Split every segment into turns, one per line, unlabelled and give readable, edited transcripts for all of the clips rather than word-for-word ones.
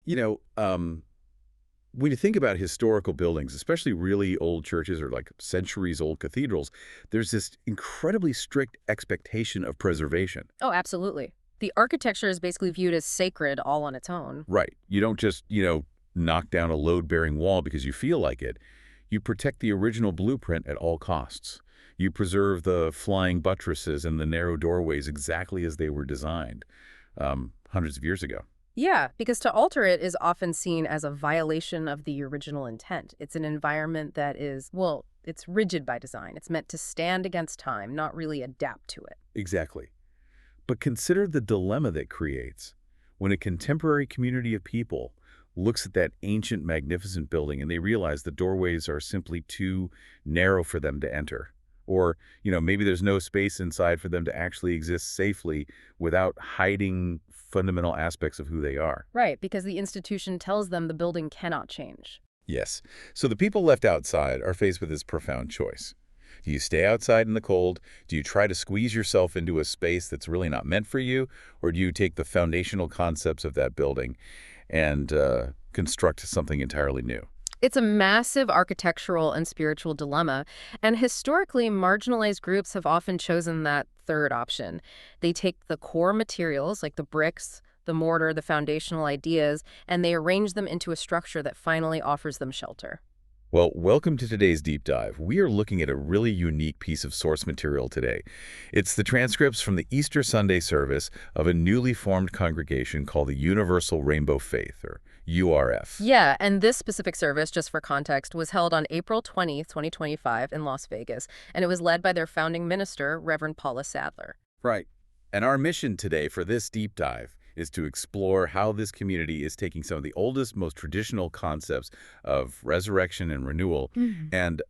You know, when you think about historical buildings, especially really old churches or like centuries-old cathedrals, there's this incredibly strict expectation of preservation.
Oh, absolutely. The architecture is basically viewed as sacred all on its own.
Right. You don't just, knock down a load-bearing wall because you feel like it. You protect the original blueprint at all costs. You preserve the flying buttresses and the narrow doorways exactly as they were designed hundreds of years ago.
Yeah, because to alter it is often seen as a violation of the original intent. It's an environment that is, well, it's rigid by design. It's meant to stand against time, not really adapt to it.
Exactly. But consider the dilemma that creates when a contemporary community of people looks at that ancient, magnificent building and they realize the doorways are simply too narrow for them to enter. Or, maybe there's no space inside for them to actually exist safely without hiding fundamental aspects of who they are.
Right, because the institution tells them the building cannot change.
Yes. So the people left outside are faced with this profound choice. Do you stay outside in the cold? Do you try to squeeze yourself into a space that's really not meant for you? Or do you take the foundational concepts of that building and construct something entirely new?
It's a massive architectural and spiritual dilemma, and historically, marginalized groups have often chosen that third option. They take the core materials, like the bricks, the mortar, the foundational ideas, and they arrange them into a structure that finally offers them shelter.
Well, welcome to today's deep dive. We are looking at a really unique piece of source material today. It's the transcripts from the Easter Sunday service of a newly formed congregation called the Universal Rainbow Faith, or URF.
Yeah, and this specific service, just for context, was held on April 20th, 2025 in Las Vegas, and it was led by their founding minister, Reverend Paula Sadler.
Right. And our mission today for this deep dive is to explore how this community is taking some of the oldest, most traditional concepts of resurrection and renewal and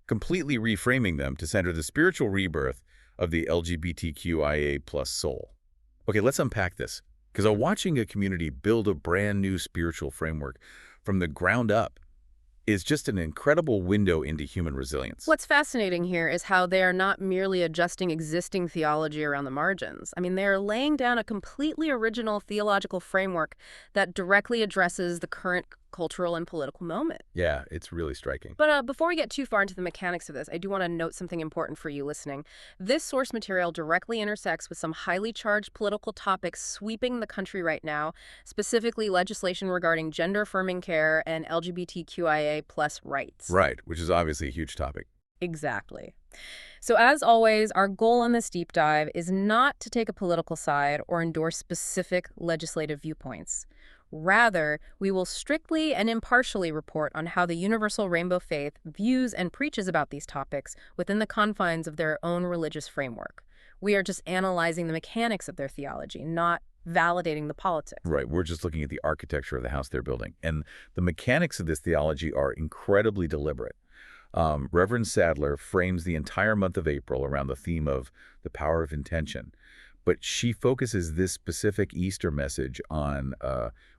completely reframing them to center the spiritual rebirth of the LGBTQIA plus soul. Okay, let's unpack this. Because watching a community build a brand new spiritual framework from the ground up is just an incredible window into human resilience.
What's fascinating here is how they are not merely adjusting existing theology around the margins. I mean, they are laying down a completely original theological framework that directly addresses the current cultural and political moment.
Yeah, it's really striking.
But before we get too far into the mechanics of this, I do want to note something important for you listening. This source material directly intersects with some highly charged political topics sweeping the country right now, specifically legislation regarding gender-affirming care and LGBTQIA plus rights.
Right, which is obviously a huge topic.
Exactly. So as always, our goal on this deep dive is not to take a political side or endorse specific legislative viewpoints. Rather, we will strictly and impartially report on how the Universal Rainbow Faith views and preaches about these topics within the confines of their own religious framework. We are just analyzing the mechanics of their theology, not validating the politics.
Right, we're just looking at the architecture of the house they're building. And the mechanics of this theology are incredibly deliberate. Reverend Sadler frames the entire month of April around the theme of the power of intention. But she focuses this specific Easter message on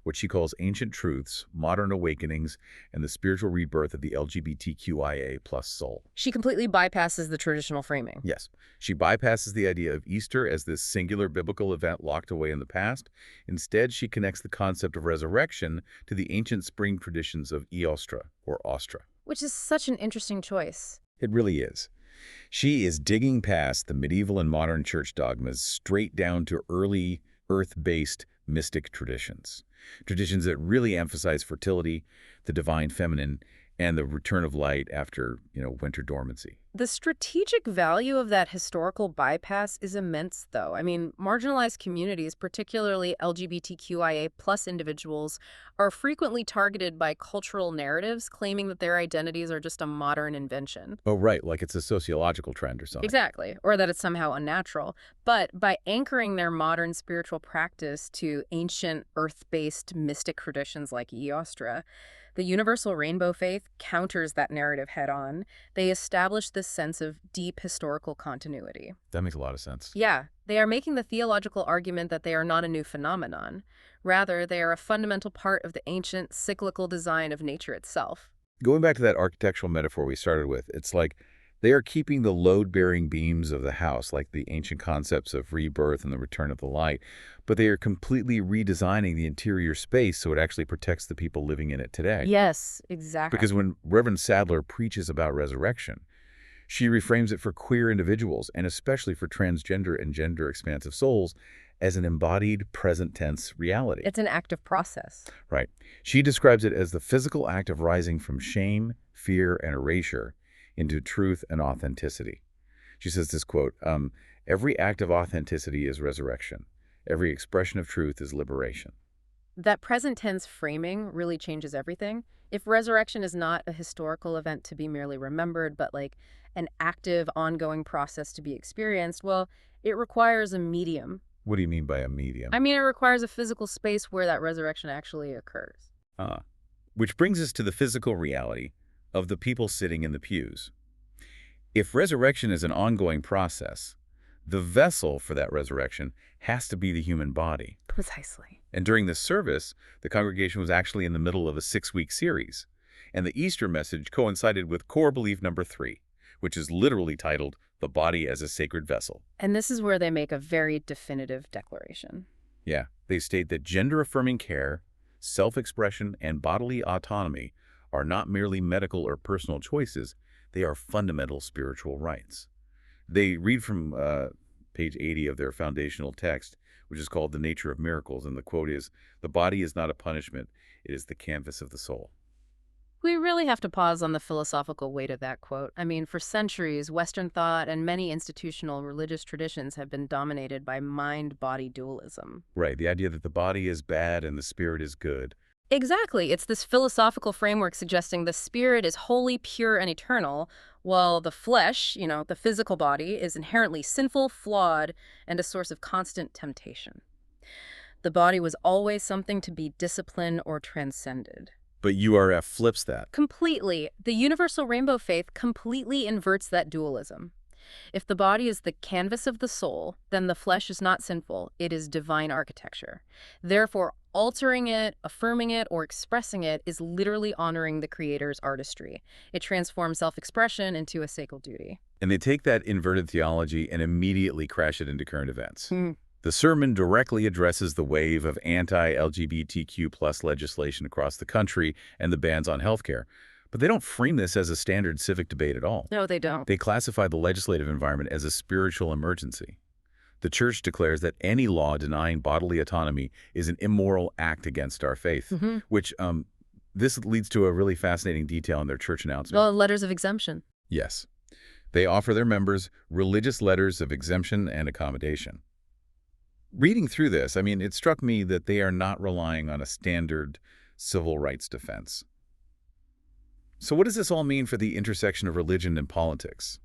what she calls ancient truths, modern awakenings, and the spiritual rebirth of the LGBTQIA plus soul.
She completely bypasses the traditional framing.
Yes, she bypasses the idea of Easter as this singular biblical event locked away in the past. Instead, she connects the concept of resurrection to the ancient spring traditions of Eostra, or Ostra.
Which is such an interesting choice.
It really is. She is digging past the medieval and modern church dogmas straight down to early earth-based mystic traditions. Traditions that really emphasize fertility, the divine feminine, and the return of light after, winter dormancy.
The strategic value of that historical bypass is immense, though. I mean, marginalized communities, particularly LGBTQIA plus individuals, are frequently targeted by cultural narratives claiming that their identities are just a modern invention.
Oh, right, like it's a sociological trend or something.
Exactly, or that it's somehow unnatural. But by anchoring their modern spiritual practice to ancient earth-based mystic traditions like Eostra, the Universal Rainbow Faith counters that narrative head-on. They establish this sense of deep historical continuity.
That makes a lot of sense.
Yeah, they are making the theological argument that they are not a new phenomenon. Rather, they are a fundamental part of the ancient cyclical design of nature itself.
Going back to that architectural metaphor we started with, it's like They are keeping the load-bearing beams of the house, like the ancient concepts of rebirth and the return of the light, but they are completely redesigning the interior space so it actually protects the people living in it today.
Yes, exactly.
Because when Reverend Sadler preaches about resurrection, she reframes it for queer individuals, and especially for transgender and gender-expansive souls, as an embodied present-tense reality.
It's an active process.
Right. She describes it as the physical act of rising from shame, fear, and erasure into truth and authenticity. She says this quote, every act of authenticity is resurrection. Every expression of truth is liberation.
That present tense framing really changes everything. If resurrection is not a historical event to be merely remembered, but like an active, ongoing process to be experienced, well, it requires a medium.
What do you mean by a medium?
I mean, it requires a physical space where that resurrection actually occurs.
Which brings us to the physical reality of the people sitting in the pews. If resurrection is an ongoing process, the vessel for that resurrection has to be the human body.
Precisely.
And during this service, the congregation was actually in the middle of a 6-week series, and the Easter message coincided with core belief number 3, which is literally titled, The Body as a Sacred Vessel.
And this is where they make a very definitive declaration.
Yeah, they state that gender-affirming care, self-expression, and bodily autonomy are not merely medical or personal choices, they are fundamental spiritual rights. They read from page 80 of their foundational text, which is called The Nature of Miracles, and the quote is, "The body is not a punishment, it is the canvas of the soul."
We really have to pause on the philosophical weight of that quote. I mean, for centuries, Western thought and many institutional religious traditions have been dominated by mind-body dualism.
Right, the idea that the body is bad and the spirit is good.
Exactly. It's this philosophical framework suggesting the spirit is wholly pure and eternal, while the flesh, the physical body, is inherently sinful, flawed, and a source of constant temptation. The body was always something to be disciplined or transcended.
But URF flips that.
Completely. The universal rainbow faith completely inverts that dualism. If the body is the canvas of the soul, then the flesh is not sinful, it is divine architecture. Therefore, altering it, affirming it, or expressing it is literally honoring the Creator's artistry. It transforms self-expression into a sacred duty.
And they take that inverted theology and immediately crash it into current events. The sermon directly addresses the wave of anti-LGBTQ+ legislation across the country and the bans on healthcare. But they don't frame this as a standard civic debate at all.
No, they don't.
They classify the legislative environment as a spiritual emergency. The church declares that any law denying bodily autonomy is an immoral act against our faith, which this leads to a really fascinating detail in their church announcement.
Well, letters of exemption.
Yes. They offer their members religious letters of exemption and accommodation. Reading through this, it struck me that they are not relying on a standard civil rights defense. So what does this all mean for the intersection of religion and politics?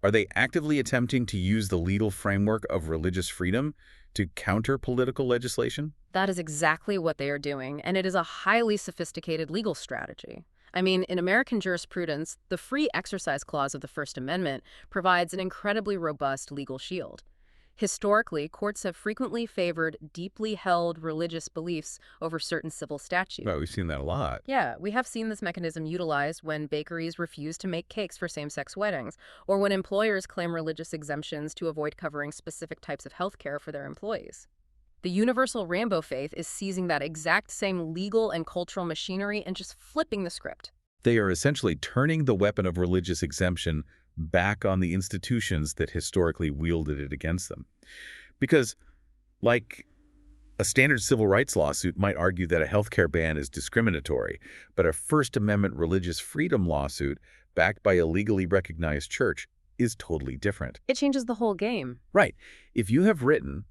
Are they actively attempting to use the legal framework of religious freedom to counter political legislation?
That is exactly what they are doing, and it is a highly sophisticated legal strategy. In American jurisprudence, the Free Exercise Clause of the First Amendment provides an incredibly robust legal shield. Historically, courts have frequently favored deeply held religious beliefs over certain civil statutes.
Well, we've seen that a lot.
Yeah, we have seen this mechanism utilized when bakeries refuse to make cakes for same-sex weddings, or when employers claim religious exemptions to avoid covering specific types of health care for their employees. The universal rainbow faith is seizing that exact same legal and cultural machinery and just flipping the script.
They are essentially turning the weapon of religious exemption back on the institutions that historically wielded it against them. Because, like, a standard civil rights lawsuit might argue that a healthcare ban is discriminatory, but a First Amendment religious freedom lawsuit backed by a legally recognized church is totally different.
It changes the whole game.
Right. If you have written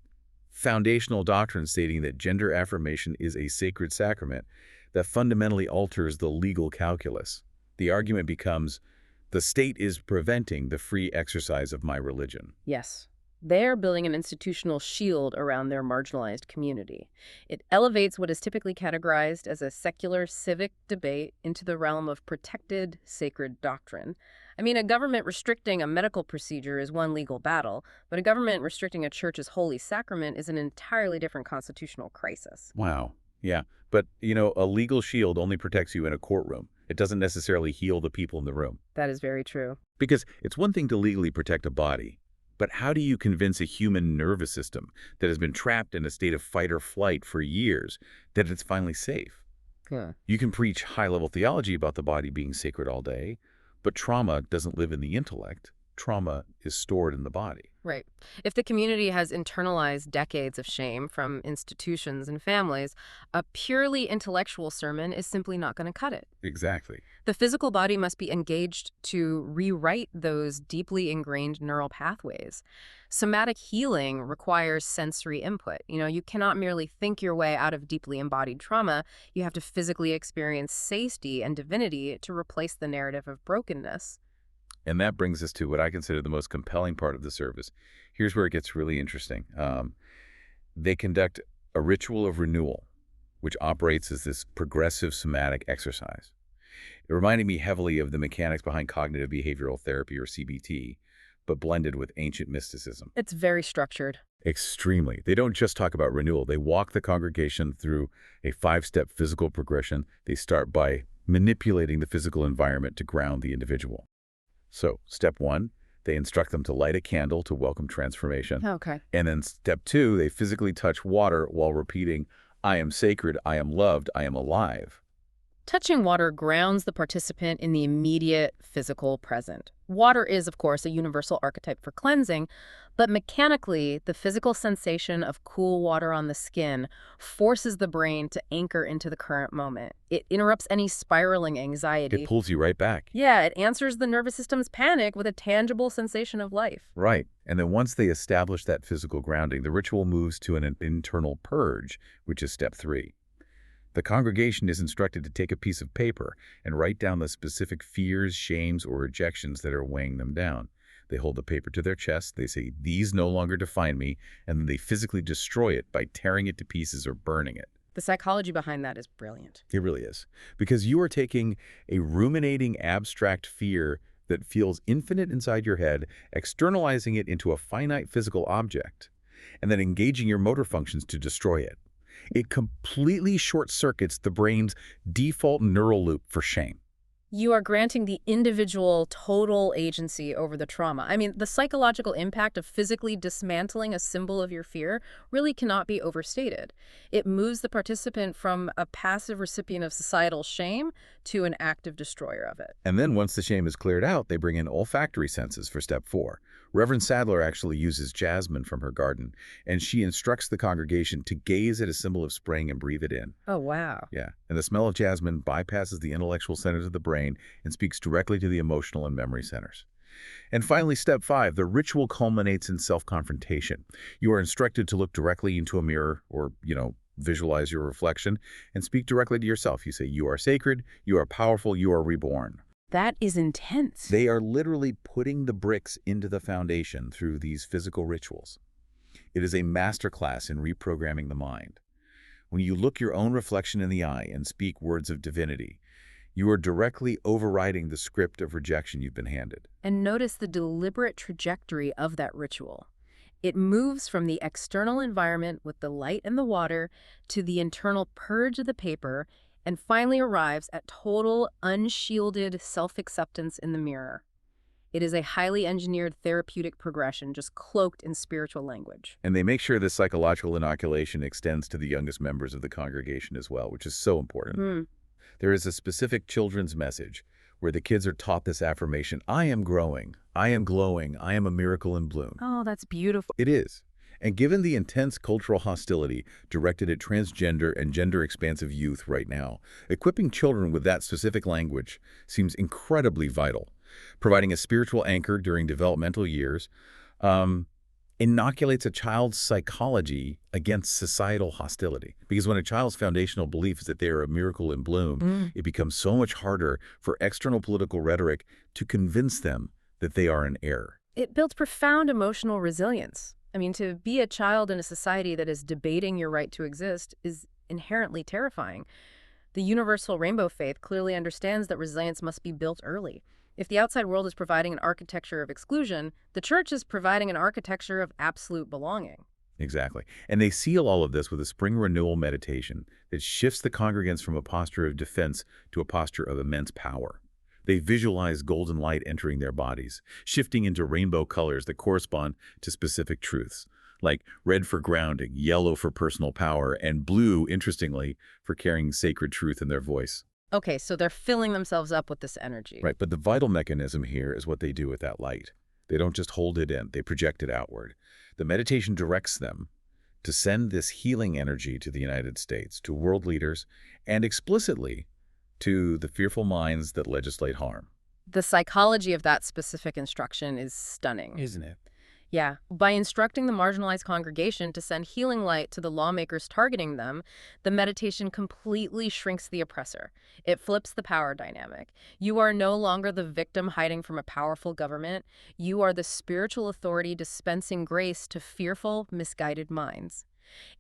foundational doctrine stating that gender affirmation is a sacred sacrament, that fundamentally alters the legal calculus. The argument becomes, the state is preventing the free exercise of my religion.
Yes. They're building an institutional shield around their marginalized community. It elevates what is typically categorized as a secular civic debate into the realm of protected sacred doctrine. A government restricting a medical procedure is one legal battle, but a government restricting a church's holy sacrament is an entirely different constitutional crisis.
Wow. Yeah, but, a legal shield only protects you in a courtroom. It doesn't necessarily heal the people in the room.
That is very true.
Because it's one thing to legally protect a body, but how do you convince a human nervous system that has been trapped in a state of fight or flight for years that it's finally safe?
Yeah.
You can preach high-level theology about the body being sacred all day, but trauma doesn't live in the intellect. Trauma is stored in the body.
Right. If the community has internalized decades of shame from institutions and families, a purely intellectual sermon is simply not going to cut it.
Exactly.
The physical body must be engaged to rewrite those deeply ingrained neural pathways. Somatic healing requires sensory input. You cannot merely think your way out of deeply embodied trauma. You have to physically experience safety and divinity to replace the narrative of brokenness.
And that brings us to what I consider the most compelling part of the service. Here's where it gets really interesting. They conduct a ritual of renewal, which operates as this progressive somatic exercise. It reminded me heavily of the mechanics behind cognitive behavioral therapy, or CBT, but blended with ancient mysticism.
It's very structured.
Extremely. They don't just talk about renewal. They walk the congregation through a 5-step physical progression. They start by manipulating the physical environment to ground the individual. So, step 1, they instruct them to light a candle to welcome transformation.
Okay.
And then step 2, they physically touch water while repeating, I am sacred, I am loved, I am alive.
Touching water grounds the participant in the immediate physical present. Water is, of course, a universal archetype for cleansing, but mechanically, the physical sensation of cool water on the skin forces the brain to anchor into the current moment. It interrupts any spiraling anxiety.
It pulls you right back.
Yeah, it answers the nervous system's panic with a tangible sensation of life.
Right. And then once they establish that physical grounding, the ritual moves to an internal purge, which is step 3. The congregation is instructed to take a piece of paper and write down the specific fears, shames, or rejections that are weighing them down. They hold the paper to their chest, they say, these no longer define me, and then they physically destroy it by tearing it to pieces or burning it.
The psychology behind that is brilliant.
It really is. Because you are taking a ruminating, abstract fear that feels infinite inside your head, externalizing it into a finite physical object, and then engaging your motor functions to destroy it. It completely short-circuits the brain's default neural loop for shame.
You are granting the individual total agency over the trauma. I mean, the psychological impact of physically dismantling a symbol of your fear really cannot be overstated. It moves the participant from a passive recipient of societal shame to an active destroyer of it.
And then once the shame is cleared out, they bring in olfactory senses for step 4. Reverend Sadler actually uses jasmine from her garden, and she instructs the congregation to gaze at a symbol of spring and breathe it in.
Oh, wow.
Yeah, and the smell of jasmine bypasses the intellectual centers of the brain and speaks directly to the emotional and memory centers. And finally, step 5, the ritual culminates in self-confrontation. You are instructed to look directly into a mirror or, visualize your reflection and speak directly to yourself. You say, you are sacred, you are powerful, you are reborn.
That is intense.
They are literally putting the bricks into the foundation through these physical rituals. It is a masterclass in reprogramming the mind. When you look your own reflection in the eye and speak words of divinity, you are directly overriding the script of rejection you've been handed.
And notice the deliberate trajectory of that ritual. It moves from the external environment with the light and the water to the internal purge of the paper, and finally arrives at total, unshielded self-acceptance in the mirror. It is a highly engineered therapeutic progression just cloaked in spiritual language.
And they make sure this psychological inoculation extends to the youngest members of the congregation as well, which is so important. There is a specific children's message where the kids are taught this affirmation, I am growing, I am glowing, I am a miracle in bloom.
Oh, that's beautiful.
It is. And given the intense cultural hostility directed at transgender and gender-expansive youth right now, equipping children with that specific language seems incredibly vital. Providing a spiritual anchor during developmental years inoculates a child's psychology against societal hostility. Because when a child's foundational belief is that they are a miracle in bloom, it becomes so much harder for external political rhetoric to convince them that they are in error.
It builds profound emotional resilience. I mean, to be a child in a society that is debating your right to exist is inherently terrifying. The universal rainbow faith clearly understands that resilience must be built early. If the outside world is providing an architecture of exclusion, the church is providing an architecture of absolute belonging.
Exactly. And they seal all of this with a spring renewal meditation that shifts the congregants from a posture of defense to a posture of immense power. They visualize golden light entering their bodies, shifting into rainbow colors that correspond to specific truths, like red for grounding, yellow for personal power, and blue, interestingly, for carrying sacred truth in their voice.
Okay, so they're filling themselves up with this energy.
Right, but the vital mechanism here is what they do with that light. They don't just hold it in, they project it outward. The meditation directs them to send this healing energy to the United States, to world leaders, and explicitly to the fearful minds that legislate harm.
The psychology of that specific instruction is stunning.
Isn't it?
Yeah, by instructing the marginalized congregation to send healing light to the lawmakers targeting them, the meditation completely shrinks the oppressor. It flips the power dynamic. You are no longer the victim hiding from a powerful government. You are the spiritual authority dispensing grace to fearful, misguided minds.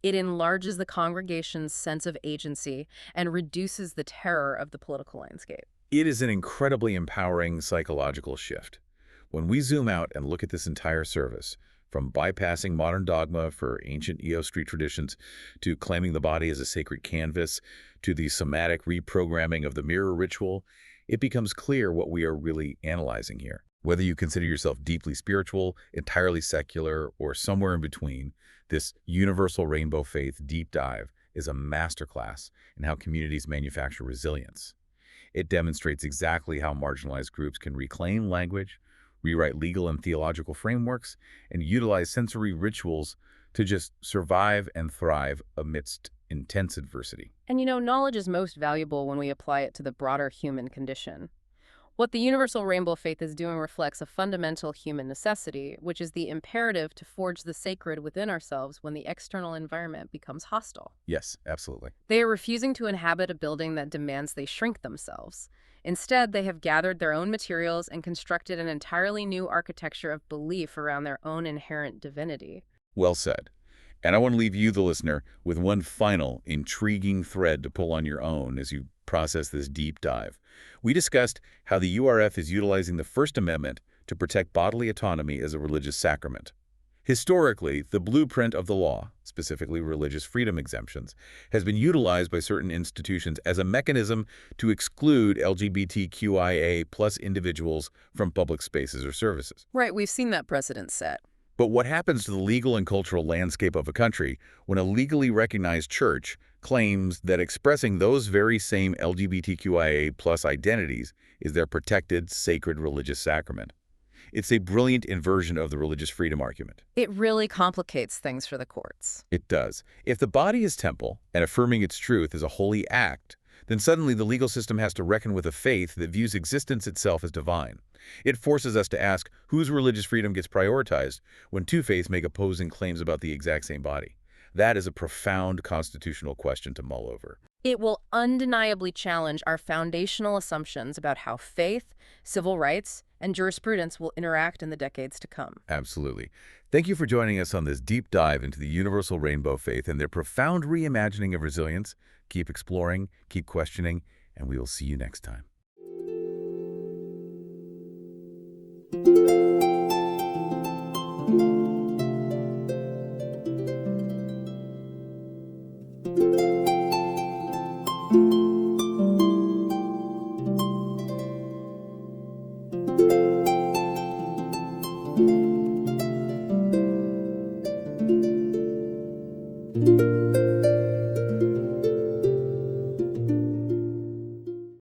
It enlarges the congregation's sense of agency and reduces the terror of the political landscape.
It is an incredibly empowering psychological shift. When we zoom out and look at this entire service, from bypassing modern dogma for ancient EO Street traditions to claiming the body as a sacred canvas to the somatic reprogramming of the mirror ritual, it becomes clear what we are really analyzing here. Whether you consider yourself deeply spiritual, entirely secular, or somewhere in between, this universal rainbow faith deep dive is a masterclass in how communities manufacture resilience. It demonstrates exactly how marginalized groups can reclaim language, rewrite legal and theological frameworks, and utilize sensory rituals to just survive and thrive amidst intense adversity.
And knowledge is most valuable when we apply it to the broader human condition. What the universal rainbow faith is doing reflects a fundamental human necessity, which is the imperative to forge the sacred within ourselves when the external environment becomes hostile.
Yes, absolutely.
They are refusing to inhabit a building that demands they shrink themselves. Instead, they have gathered their own materials and constructed an entirely new architecture of belief around their own inherent divinity.
Well said. And I want to leave you, the listener, with one final intriguing thread to pull on your own as you process this deep dive. We discussed how the URF is utilizing the First Amendment to protect bodily autonomy as a religious sacrament. Historically, the blueprint of the law, specifically religious freedom exemptions, has been utilized by certain institutions as a mechanism to exclude LGBTQIA+ individuals from public spaces or services.
Right, we've seen that precedent set.
But what happens to the legal and cultural landscape of a country when a legally recognized church claims that expressing those very same LGBTQIA+ identities is their protected, sacred religious sacrament? It's a brilliant inversion of the religious freedom argument.
It really complicates things for the courts.
It does. If the body is temple and affirming its truth is a holy act, then suddenly the legal system has to reckon with a faith that views existence itself as divine. It forces us to ask whose religious freedom gets prioritized when two faiths make opposing claims about the exact same body. That is a profound constitutional question to mull over.
It will undeniably challenge our foundational assumptions about how faith, civil rights, and jurisprudence will interact in the decades to come.
Absolutely. Thank you for joining us on this deep dive into the universal rainbow faith and their profound reimagining of resilience. Keep exploring, keep questioning, and we will see you next time.